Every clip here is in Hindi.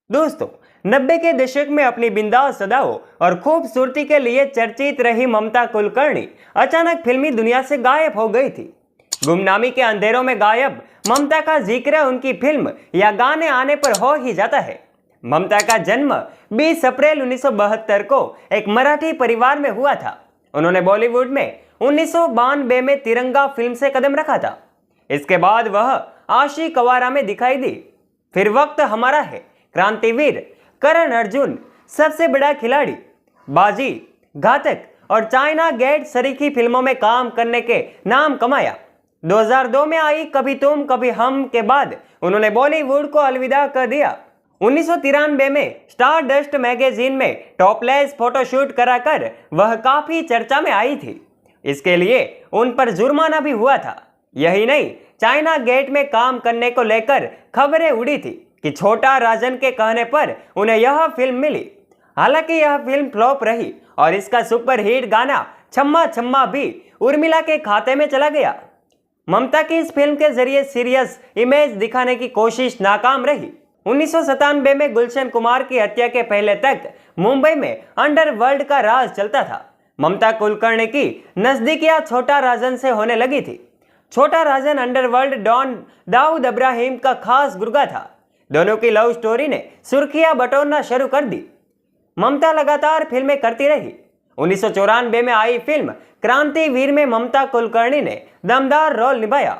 दोस्तों, 90 के दशक में अपनी बिंदास अदाओं और खूबसूरती के लिए चर्चित रही ममता कुलकर्णी अचानक फिल्मी दुनिया से गायब हो गई थी। गुमनामी के अंधेरों में गायब ममता का जिक्र उनकी फिल्म या गाने आने पर हो ही जाता है। ममता का जन्म 20 अप्रैल 1972 को एक मराठी परिवार में हुआ था। उन्होंने बॉलीवुड में 1992 में तिरंगा फिल्म से कदम रखा था। इसके बाद वह आशिक आवारा में दिखाई दी। फिर वक्त हमारा है, क्रांतिवीर, करण अर्जुन, सबसे बड़ा खिलाड़ी, बाजी, घातक और चाइना गेट सरीखी फिल्मों में काम करने के नाम कमाया। 2002 में आई कभी तुम कभी हम के बाद उन्होंने बॉलीवुड को अलविदा कर दिया। 1993 में स्टार डस्ट मैगजीन में टॉपलेस फोटोशूट कराकर वह काफी चर्चा में आई थी। इसके लिए उन पर जुर्माना भी हुआ था। यही नहीं, चाइना गेट में काम करने को लेकर खबरें उड़ी थी कि छोटा राजन के कहने पर उन्हें यह फिल्म मिली। हालांकि यह फिल्म फ्लॉप रही और इसका सुपरहिट गाना छम्मा छम्मा भी उर्मिला के खाते में चला गया। ममता की इस फिल्म के जरिए सीरियस इमेज दिखाने की कोशिश नाकाम रही। 1997 में गुलशन कुमार की हत्या के पहले तक मुंबई में अंडरवर्ल्ड का राज चलता था। ममता कुलकर्णी की नजदीकियां छोटा राजन से होने लगी थी। छोटा राजन अंडरवर्ल्ड डॉन दाऊद इब्राहिम का खास गुर्गा था। दोनों की लव स्टोरी ने सुर्खियां बटोरना शुरू कर दी। ममता लगातार फिल्में करती रही। 1994 में आई फिल्म क्रांतिवीर में ममता कुलकर्णी ने दमदार रोल निभाया।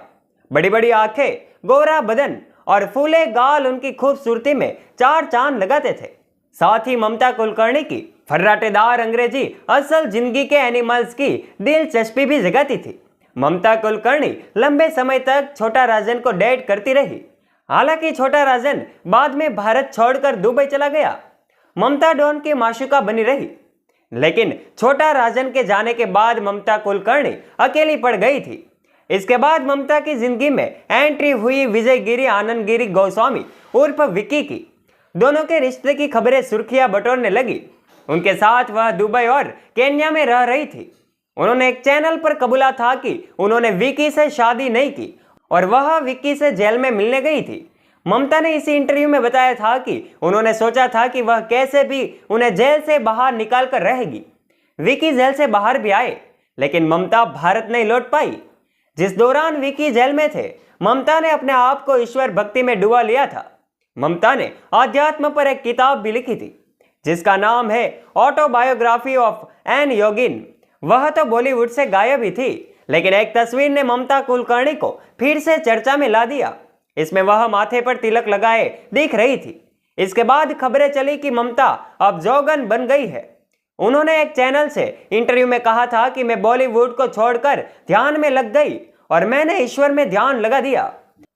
बड़ी बड़ी आंखें, गोरा बदन और फूले गाल उनकी खूबसूरती में चार चांद लगाते थे। साथ ही ममता कुलकर्णी की फर्राटेदार अंग्रेजी असल जिंदगी के एनिमल्स की दिलचस्पी भी जगाती थी। ममता कुलकर्णी लंबे समय तक छोटा राजन को डेट करती रही। हालांकि छोटा राजन बाद में भारत छोड़कर दुबई चला गया। ममता डॉन की माशूका बनी रही, लेकिन छोटा राजन के जाने के बाद ममता कुलकर्णी अकेली पड़ गई थी। इसके बाद ममता की जिंदगी में एंट्री हुई विजय गिरी आनंद गिरी गोस्वामी उर्फ विक्की की। दोनों के रिश्ते की खबरें सुर्खियां बटोरने लगी। उनके साथ वह दुबई और केन्या में रह रही थी। उन्होंने एक चैनल पर कबूला था कि उन्होंने विक्की से शादी नहीं की और वह विक्की से जेल में मिलने गई थी। ममता ने इसी इंटरव्यू में बताया था कि उन्होंने सोचा था कि वह कैसे भी उन्हें जेल से बाहर निकाल कर रहेगी। विक्की जेल से बाहर भी आए, लेकिन ममता भारत नहीं लौट पाई। जिस दौरान विक्की जेल में थे, ममता ने अपने आप को ईश्वर भक्ति में डुबा लिया था। ममता ने आध्यात्म पर एक किताब भी लिखी थी, जिसका नाम है ऑटोबायोग्राफी ऑफ एन योगिन। वह तो बॉलीवुड से गायब ही थी, लेकिन एक तस्वीर ने ममता कुलकर्णी को फिर से चर्चा में ला दिया। इसमें वह माथे पर तिलक लगाए दिख रही थी। इसके बाद खबरें चली कि ममता अब जोगन बन गई है। उन्होंने एक चैनल से इंटरव्यू में कहा था कि मैं बॉलीवुड को छोड़कर ध्यान में लग गई और मैंने ईश्वर में ध्यान लगा दिया।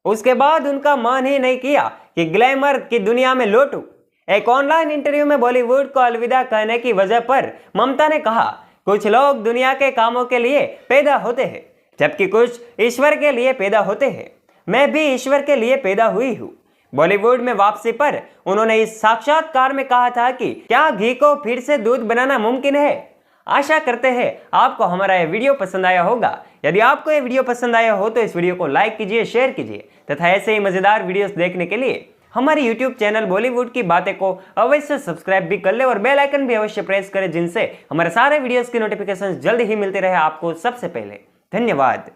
उसके बाद उनका मन ही नहीं किया कि ग्लैमर की दुनिया में लौटूं। एक ऑनलाइन इंटरव्यू में बॉलीवुड को अलविदा कहने की वजह पर ममता ने कहा, कुछ लोग दुनिया के कामों के लिए पैदा होते हैं, जबकि कुछ ईश्वर के लिए पैदा होते हैं। मैं भी ईश्वर के लिए पैदा हुई हूँ। बॉलीवुड में वापसी पर उन्होंने इस साक्षात्कार में कहा था कि क्या घी को फिर से दूध बनाना मुमकिन है। आशा करते हैं आपको हमारा यह वीडियो पसंद आया होगा। यदि आपको यह वीडियो पसंद आया हो तो इस वीडियो को लाइक कीजिए, शेयर कीजिए तथा ऐसे ही मजेदार वीडियोस देखने के लिए हमारी यूट्यूब चैनल बॉलीवुड की बातें को अवश्य सब्सक्राइब भी कर ले और बेल आइकन भी अवश्य प्रेस करें, जिनसे हमारे सारे वीडियोस की नोटिफिकेशन जल्द ही मिलते रहे आपको सबसे पहले। धन्यवाद।